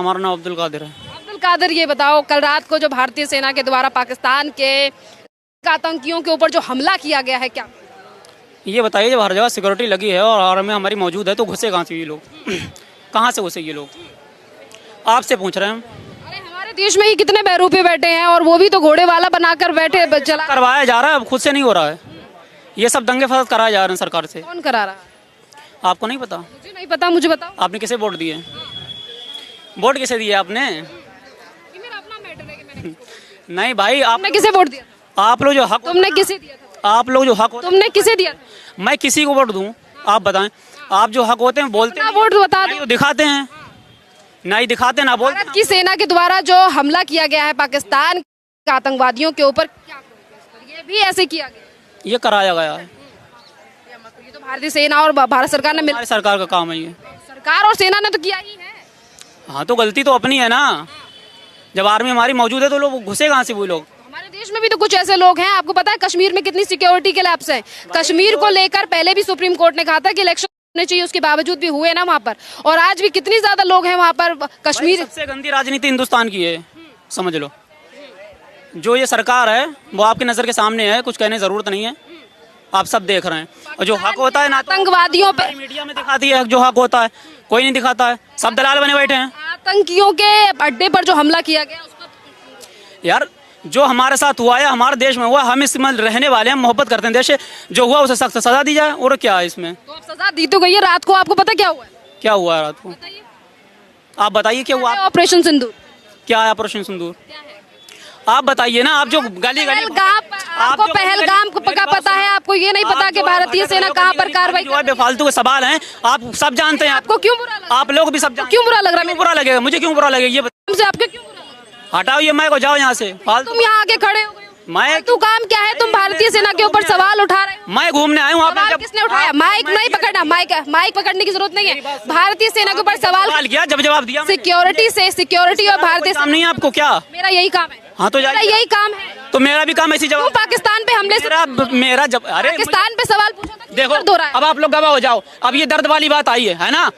हमारा नाम अब्दुल कादिर है। अब्दुल कादिर, ये बताओ कल रात को जो भारतीय सेना के द्वारा पाकिस्तान के आतंकियों के ऊपर जो हमला किया गया है, क्या ये बताइए, जब हर जगह सिक्योरिटी लगी है और आर्मी हमारी मौजूद है तो घुसे कहाँ से ये लोग? कहाँ से घुसे ये लोग? आपसे पूछ रहे हैं हम। अरे हमारे देश में ही कितने बहरूपे बैठे हैं और वो भी तो घोड़े वाला बनाकर बैठे चला करवाया जा रहा है, अब खुद से नहीं हो रहा है। ये सब दंगे फसाद कराए जा रहे हैं सरकार से। कौन करा रहा है? आपको नहीं पता? मुझे नहीं पता, मुझे बताओ। आपने किसे वोट दिए? वोट किसे दिए आपने? ये मेरा अपना मैटर है कि मैंने नहीं भाई, तुमने किसे वोट दिया था? आप लोग जो हक, तुमने किसे दिया था? आप लोग जो हक होते तुमने किसे दिया था? हैं, मैं किसी को वोट दूं? आप बताएं। आप जो हक होते हैं बोलते अपना हैं, वोट बता नहीं दो। तो दिखाते हैं, नहीं दिखाते ना बोलते। भारत की सेना के द्वारा जो हमला किया गया है पाकिस्तान के आतंकवादियों के ऊपर, क्या कहोगे इस पर? ये भी ऐसे किया गया? ये कराया गया है, ये तो भारतीय सेना और भारत सरकार ने मिल, हमारी सरकार का काम है ये। सरकार और सेना ने तो किया ही है। हाँ तो गलती तो अपनी है ना। जब आर्मी हमारी मौजूद है तो लोग घुसे कहाँ से? वो लोग हमारे देश में भी तो कुछ ऐसे लोग हैं। आपको पता है कश्मीर में कितनी सिक्योरिटी के लैप्स हैं? कश्मीर को लेकर पहले भी सुप्रीम कोर्ट ने कहा था कि इलेक्शन होने चाहिए, उसके बावजूद भी हुए ना वहाँ पर, और आज भी कितनी ज्यादा लोग हैं वहाँ पर। कश्मीर सबसे गंदी राजनीति हिंदुस्तान की है, समझ लो। जो ये सरकार है वो आपकी नजर के सामने है, कुछ कहने की जरूरत नहीं है, आप सब देख रहे हैं। और जो हक होता है ना तो आतंकवादियों पे, मीडिया में दिखाती है, जो हक होता है कोई नहीं दिखाता है, सब दलाल बने बैठे हैं। आतंकियों के अड्डे पर जो हमला किया गया उसका यार जो हमारे साथ हुआ है, हमारे देश में हुआ, हम इसमें रहने वाले हैं, मोहब्बत करते हैं देश से। जो हुआ उसे सख्त सजा दी जाए। और क्या है इसमें? तो अब सजा दी तो गई है। रात को आपको पता क्या हुआ है? क्या हुआ है रात को? आप बताइए क्या हुआ? ऑपरेशन सिंदूर क्या है ऑपरेशन सिंदूर? आप बताइए ना। आप जो गली गली आपको पहलगाम का पता है? आपको ये नहीं पता कि भारतीय सेना कहाँ पर कार्रवाई कर रही है? बेफालतू के सवाल हैं, आप सब जानते हैं। आपको क्यों बुरा लगा? आप लोग भी सब क्यों बुरा लग रहा है? क्यों बुरा लगेगा? मुझे क्यों बुरा लगेगा ये हमसे आपके क्यों बुरा लग रहा है? हटाओ ये माइक को, जाओ यहाँ से। फालतू तुम यहाँ आके खड़े हो गए हो। मैं तू काम क्या है? तुम भारतीय सेना के ऊपर सवाल उठा रहे हो। मैं घूमने आया हूँ। सवाल किसने उठाया? माइक नहीं पकड़ना, माइक पकड़ने की जरूरत नहीं है। भारतीय सेना के ऊपर सवाल किया, जब जवाब दिया। सिक्योरिटी और भारतीय काम नहीं है आपको क्या? मेरा यही काम है। हाँ तो मेरा यही काम है। तो मेरा भी काम ऐसी तुम जवाब। पाकिस्तान पे हमले से मेरा जब अरे पाकिस्तान पे सवाल पूछा था, देखो, दो रहा है। अब आप लोग गवाह हो जाओ। अब ये दर्द वाली बात आई है ना?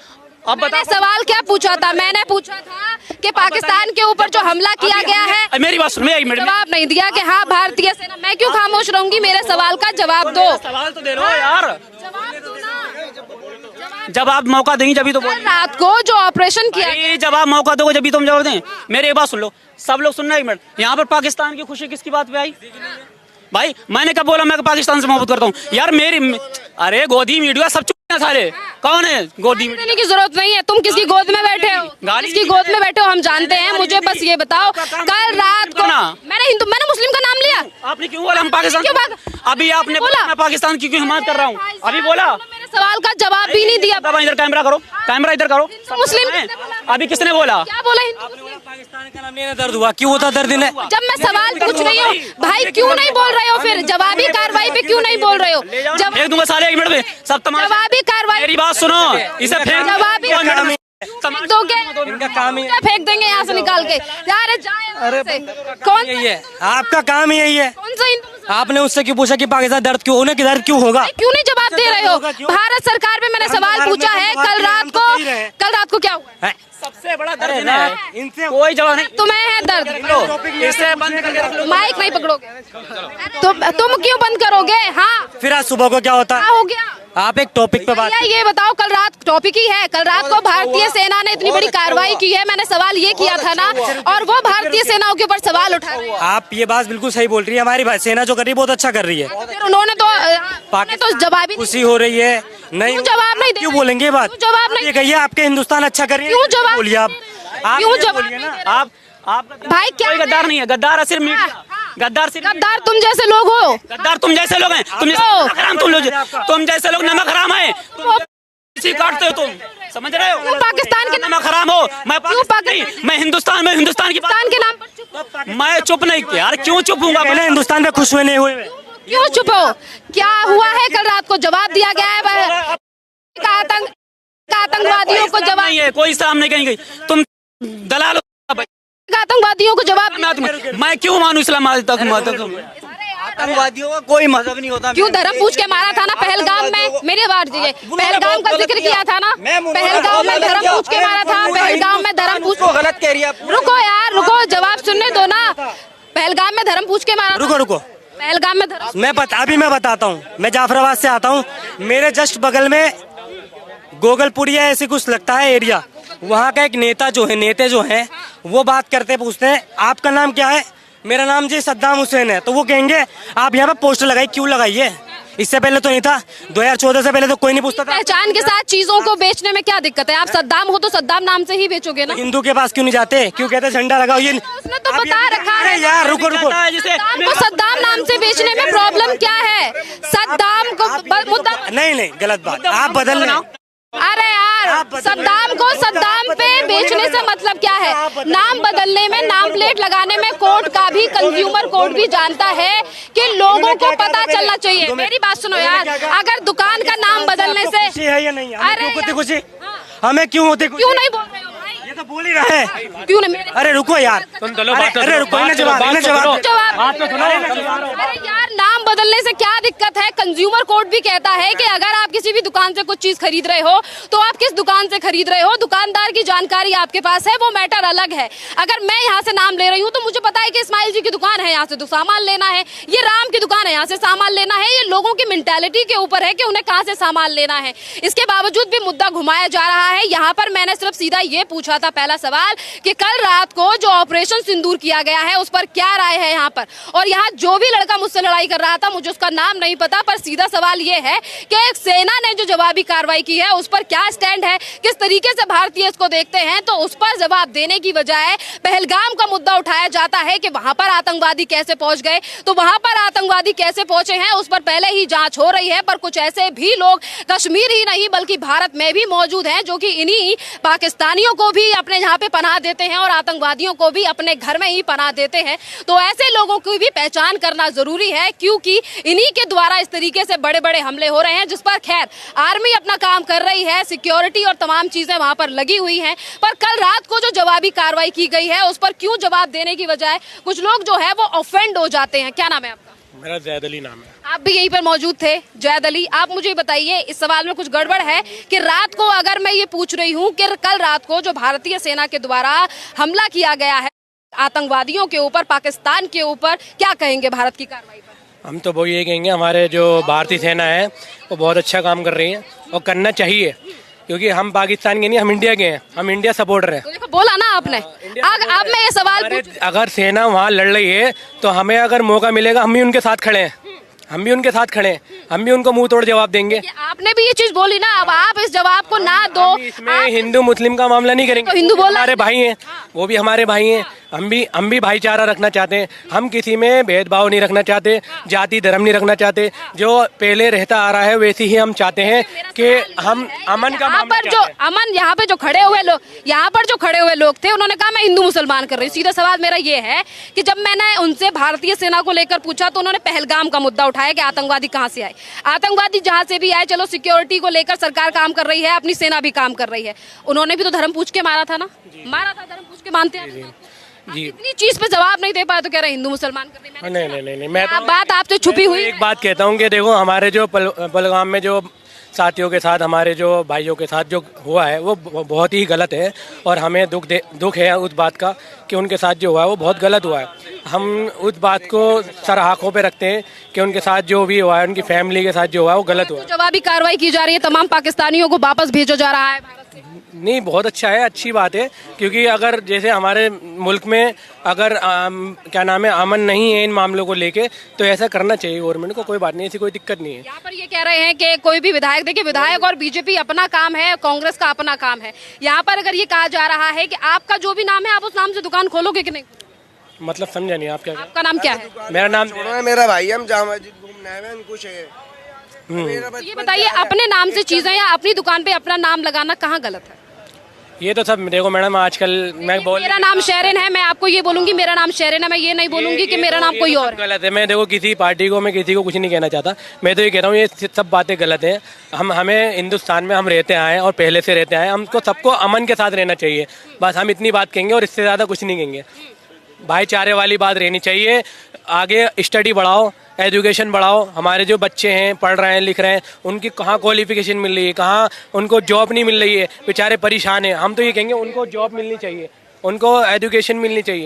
अब मैंने सवाल क्या पूछा था? मैंने पूछा था कि पाकिस्तान के ऊपर जो हमला किया गया है, मेरी बात सुन, एक मिनट। जवाब नहीं दिया कि हाँ भारतीय सेना। मैं क्यों खामोश रहूंगी? मेरे सवाल का जवाब दो। सवाल तो दे लो यार। जवाब दो ना। जब आप मौका देंगे जब तो कल रात को जो ऑपरेशन किया अरे जब आप मौका दोगे जब तुम जवाब दें। मेरी एक बात सुन लो, सब लोग सुनना। एक मिनट, यहाँ पर पाकिस्तान की खुशी किसकी बात पे आई? भाई मैंने कब बोला मैं पाकिस्तान से मोहब्बत करता हूँ? यार मेरी अरे गोदी मीडिया सब चुप हैं सारे। कौन है गोदी मीडिया? देने की जरूरत नहीं है। तुम किसकी गोद में बैठे हो? किसकी गोद में बैठे हो हम जानते हैं। मुझे बस ये बताओ, कल रात को मैंने मुस्लिम का नाम लिया? आपने क्यों बोला हम पाकिस्तान? अभी आपने बोला मैं पाकिस्तान की क्यों हिमायत कर रहा हूँ? अभी बोला। मेरे सवाल का जवाब भी नहीं दिया। इधर कैमरा करो, कैमरा इधर करो। मुस्लिम अभी किसने बोला? क्या बोला? पाकिस्तान का नाम लेना दर्द हुआ। क्यों होता दर्द इन्हें? जब मैं सवाल पूछ रही हूँ भाई, क्यों नहीं बोल रहे हो? फिर जवाबी कार्रवाई पे क्यों नहीं बोल रहे हो? फेंक दूंगा साले एक मिनट में सब तमाम। जवाबी कार्रवाई, मेरी बात सुनो, इसे फेंक जवाबी दोगे? इनका काम ही क्या फेंक देंगे यहाँ से निकाल के? अरे कौन यही है, आपका काम ही यही है। कौन सा हिंदू? आपने उससे क्यों पूछा कि पाकिस्तान दर्द क्यों? उन्हें दर्द क्यों होगा? क्यों नहीं जवाब दे रहे हो? भारत सरकार पे मैंने सवाल पूछा है। कल रात को क्या हुआ? सबसे बड़ा दर्द है, इनसे कोई जवाब नहीं। तुम्हें है दर्द? इसे बंद करके रख लो। माइक नहीं पकड़ोगे? तुम क्यों बंद करोगे? हाँ फिर आज सुबह को क्या होता है? क्या हो गया? आप एक टॉपिक पे बात। ये बताओ, कल रात टॉपिक ही है। कल रात को भारतीय सेना ने इतनी बड़ी कार्रवाई की है। मैंने सवाल ये किया था ना, और वो भारतीय सेनाओं के ऊपर सवाल उठा रहे हैं। आप ये बात बिल्कुल सही बोल रही है। हमारी सेना जो कर रही है बहुत अच्छा कर रही है। फिर उन्होंने तो जवाब ही खुशी हो रही है। नहीं जवाब नहीं, क्यों बोलेंगे ये बात? जवाब नहीं ये कहिए आपके हिंदुस्तान अच्छा कर रही है। क्यों जवाब बोलिए आप क्यों जवाब बोलिए ना। आप भाई क्या कोई गद्दार नहीं है। गद्दार है सिर्फ मीडिया। गद्दार तुम जैसे लोग हो। गद्दार तुम जैसे लोग हैं। तुम जैसे लोग नमक हराम है। इसी काटते हो तुम, समझ रहे हो? पाकिस्तान के नमक हराम हो। मैं हिंदुस्तान में हिंदुस्तान के नाम पर मैं चुप नहीं यार। क्यों चुप हूँ? मैंने हिंदुस्तान में खुश हुए नहीं हुए? क्यों चुप हो? क्या हुआ है? कल रात को जवाब दिया गया है। आतंकवादियों को जवाब नहीं है, कोई सामने कहीं गई। तुम दलाल आतंकवादियों को जवाब। मैं क्यों मानूं इस्लाम तक? आतंकवादियों का कोई मजहब नहीं होता। क्यों धर्म पूछ के मारा था ना पहलगाम में? मेरी बात पहलगाम का जिक्र किया था ना। पहलगाम में धर्म पूछ के मारा था। पहलगाम में धर्म पूछ। गलत कह रही है आप। रुको यार, रुको, जवाब सुनने दो ना। पहलगाम में धर्म पूछ के मारा था। रुको रुको, पहलगाम में धर्म अभी मैं बताता हूँ। मैं जाफराबाद से आता हूँ, मेरे जस्ट बगल में गोगलपुरिया ऐसे कुछ लगता है एरिया, वहाँ का एक नेता जो है वो बात करते पूछते हैं आपका नाम क्या है, मेरा नाम जी सद्दाम हुसैन है, तो वो कहेंगे आप यहाँ पे पोस्टर लगाई, क्यों लगाई है? इससे पहले तो नहीं था, 2014 से पहले तो कोई नहीं पूछता था। पहचान के साथ चीजों को बेचने में क्या दिक्कत है? आप सद्दाम हो तो सद्दाम नाम से ही बेचोगे ना। हिंदू के पास क्यों नहीं जाते? क्यों कहते झंडा लगाओ? ये उसने तो बता रखा है। अरे यार रुको रुको, सद्दाम को सद्दाम नाम से बेचने में प्रॉब्लम क्या है? सद्दाम को मुद्दा नहीं गलत बात, आप बदल रहे। अरे यार, सद्दाम को सद्दाम पे बेचने से मतलब क्या है? नाम बदलने में, नाम प्लेट लगाने में कोर्ट का भी, कंज्यूमर कोर्ट भी जानता है कि लोगों को पता चलना चाहिए। मेरी बात सुनो यार, अगर दुकान का नाम बदलने से खुशी है या नहीं? अरे होती खुशी, हमें क्यों होती खुशी? क्यों नहीं बोल रहे हो भाई? ये तो बोल ही रहा है, क्यों नहीं? अरे रुको यार, अरे रुको, जवाब अरे यार, नाम बदलने से क्या दिक्कत है? कंज्यूमर कोर्ट भी कहता है कि अगर आप किसी भी दुकान से कुछ चीज खरीद रहे हो तो आप किस दुकान से खरीद रहे हो, दुकानदार की जानकारी आपके पास है, वो मैटर अलग है। अगर मैं यहाँ से नाम ले रही हूँ तो मुझे पता है कि इस्माइल जी की दुकान है, यहाँ से तो सामान लेना है, ये राम की दुकान है, यहाँ से सामान लेना है। ये लोगों की मेंटालिटी के ऊपर है कि उन्हें कहाँ से सामान लेना है। इसके बावजूद भी मुद्दा घुमाया जा रहा है। यहाँ पर मैंने सिर्फ सीधा ये पूछा था, पहला सवाल, कि कल रात को जो ऑपरेशन सिंदूर किया गया है उस पर क्या राय है यहाँ पर। और यहाँ जो भी लड़का मुझसे लड़ाई कर रहा था, मुझे उसका नाम नहीं पता, पर सीधा सवाल ये है कि सेना ने जो जवाबी कार्रवाई की है उस पर क्या स्टैंड है, किस तरीके से भारतीय इसको देखते हैं। तो उस पर जवाब देने की बजाय पहलगाम का मुद्दा उठाया जाता है कि वहां पर आतंकवादी कैसे पहुंच गए। तो वहां पर आतंकवादी कैसे पहुंचे हैं उस पर पहले ही जांच हो रही है, पर कुछ ऐसे भी लोग कश्मीर ही नहीं बल्कि भारत में भी मौजूद हैं जो कि इन्हीं पाकिस्तानियों को भी अपने यहाँ पे पनाह देते हैं और आतंकवादियों को भी अपने घर में ही पनाह देते हैं। तो ऐसे लोगों की भी पहचान करना जरूरी है, क्योंकि इन्हीं के द्वारा इस तरीके से बड़े बड़े हमले हो रहे हैं, जिस पर खैर आर्मी अपना काम कर रही है, सिक्योरिटी और तमाम चीजें वहां पर लगी हुई हैं। पर कल रात को जो जवाबी कार्रवाई की गई है उस पर क्यों जवाब देने की बजाय कुछ लोग जो है वो ऑफेंड हो जाते हैं। क्या नाम है आपका? मेरा जैद अली नाम है। आप भी यहीं पर मौजूद थे, जैद अली। आप मुझे बताइए, इस सवाल में कुछ गड़बड़ है कि रात को, अगर मैं ये पूछ रही हूँ कि कल रात को जो भारतीय सेना के द्वारा हमला किया गया है आतंकवादियों के ऊपर, पाकिस्तान के ऊपर, क्या कहेंगे भारत की कार्रवाई पर? हम तो वो ये कहेंगे, हमारे जो भारतीय सेना है वो बहुत अच्छा काम कर रही है और करना चाहिए, क्योंकि हम पाकिस्तान के नहीं, हम इंडिया के हैं, हम इंडिया सपोर्टर हैं। तो देखो, बोला ना आपने। अब मैं ये सवाल अगर सेना वहाँ लड़ रही है तो हमें अगर मौका मिलेगा हम भी उनके साथ खड़े हैं, हम भी उनके साथ खड़े हैं, हम भी उनको मुंह तोड़ जवाब देंगे। आपने भी ये चीज बोली ना, अब आप इस जवाब को ना दो। इसमें हिंदू मुस्लिम का मामला नहीं करेंगे, तो हिंदू बोला, हमारे भाई हैं, वो भी हमारे भाई हैं, हम भी भाईचारा रखना चाहते हैं, हम किसी में भेदभाव नहीं रखना चाहते, जाति धर्म नहीं रखना चाहते, जो पहले रहता आ रहा है वैसे ही हम चाहते हैं कि हम अमन का यहाँ पर जो अमन, यहाँ पे जो खड़े हुए लोग, यहाँ पर जो खड़े हुए लोग थे, उन्होंने कहा मैं हिंदू मुसलमान कर रही हूँ। सीधा सवाल मेरा ये है कि जब मैंने उनसे भारतीय सेना को लेकर पूछा तो उन्होंने पहलगाम का मुद्दा उठाया कि आतंकवादी कहाँ से आए। आतंकवादी जहाँ से भी आए, चलो सिक्योरिटी को लेकर सरकार काम कर रही है, अपनी सेना भी काम कर रही है, उन्होंने भी तो धर्म पूछ के मारा था ना, मारा था, धर्म पूछ के मानते हैं जी। इतनी चीज पे जवाब नहीं दे पाए तो कह रहे हिंदू मुसलमान कर रहे हैं। नहीं, मैं तो बात आपसे छुपी हुई। एक बात कहता हूँ कि देखो, हमारे जो पहलगाम में जो साथियों के साथ, हमारे जो भाइयों के साथ जो हुआ है वो बहुत ही गलत है, और हमें दुख है उस बात का कि उनके साथ जो हुआ है वो बहुत गलत हुआ है। हम उस बात को सर आँखों पे रखते हैं कि उनके साथ जो भी हुआ है, उनकी फैमिली के साथ जो हुआ है वो गलत हुआ है। जवाबी कार्रवाई की जा रही है, तमाम पाकिस्तानियों को वापस भेजा जा रहा है भारत से। नहीं, बहुत अच्छा है, अच्छी बात है, क्योंकि अगर जैसे हमारे मुल्क में अगर क्या नाम है, अमन नहीं है इन मामलों को लेके, तो ऐसा करना चाहिए गवर्नमेंट को। कोई बात नहीं, ऐसी कोई दिक्कत नहीं है। यहाँ पर ये कह रहे हैं कि कोई भी विधायक, देखिए विधायक और बीजेपी अपना काम है, कांग्रेस का अपना काम है। यहाँ पर अगर ये कहा जा रहा है कि आपका जो भी नाम है आप उस नाम से दुकान खोलोगे कि नहीं? मतलब समझा नहीं आप क्या? आपका नाम क्या है? मेरा नाम मेरा भाई, हम जामा मस्जिद घूमने आए हैं, कुछ है। तो ये बताइए, अपने नाम से चीजें या अपनी दुकान पे अपना नाम लगाना कहाँ गलत है? ये तो सब देखो मैडम, आजकल मैं मेरा नाम शेरिन है, मैं आपको ये बोलूंगी मेरा नाम शेरिन है, मैं ये नहीं बोलूंगी कि मेरा नाम कोई और है। गलत है। मैं देखो किसी पार्टी को, मैं किसी को कुछ नहीं कहना चाहता, मैं तो ये कह रहा हूँ ये सब बातें गलत हैं। हमें हिंदुस्तान में हम रहते आए और पहले से रहते आए, हमको सबको अमन के साथ रहना चाहिए, बस हम इतनी बात कहेंगे और इससे ज़्यादा कुछ नहीं कहेंगे। भाईचारे वाली बात रहनी चाहिए। आगे स्टडी बढ़ाओ, एजुकेशन बढ़ाओ। हमारे जो बच्चे हैं, पढ़ रहे हैं, लिख रहे हैं, उनकी कहाँ क्वालिफिकेशन मिल रही है, कहाँ उनको जॉब नहीं मिल रही है, बेचारे परेशान हैं। हम तो ये कहेंगे उनको जॉब मिलनी चाहिए, उनको एजुकेशन मिलनी चाहिए।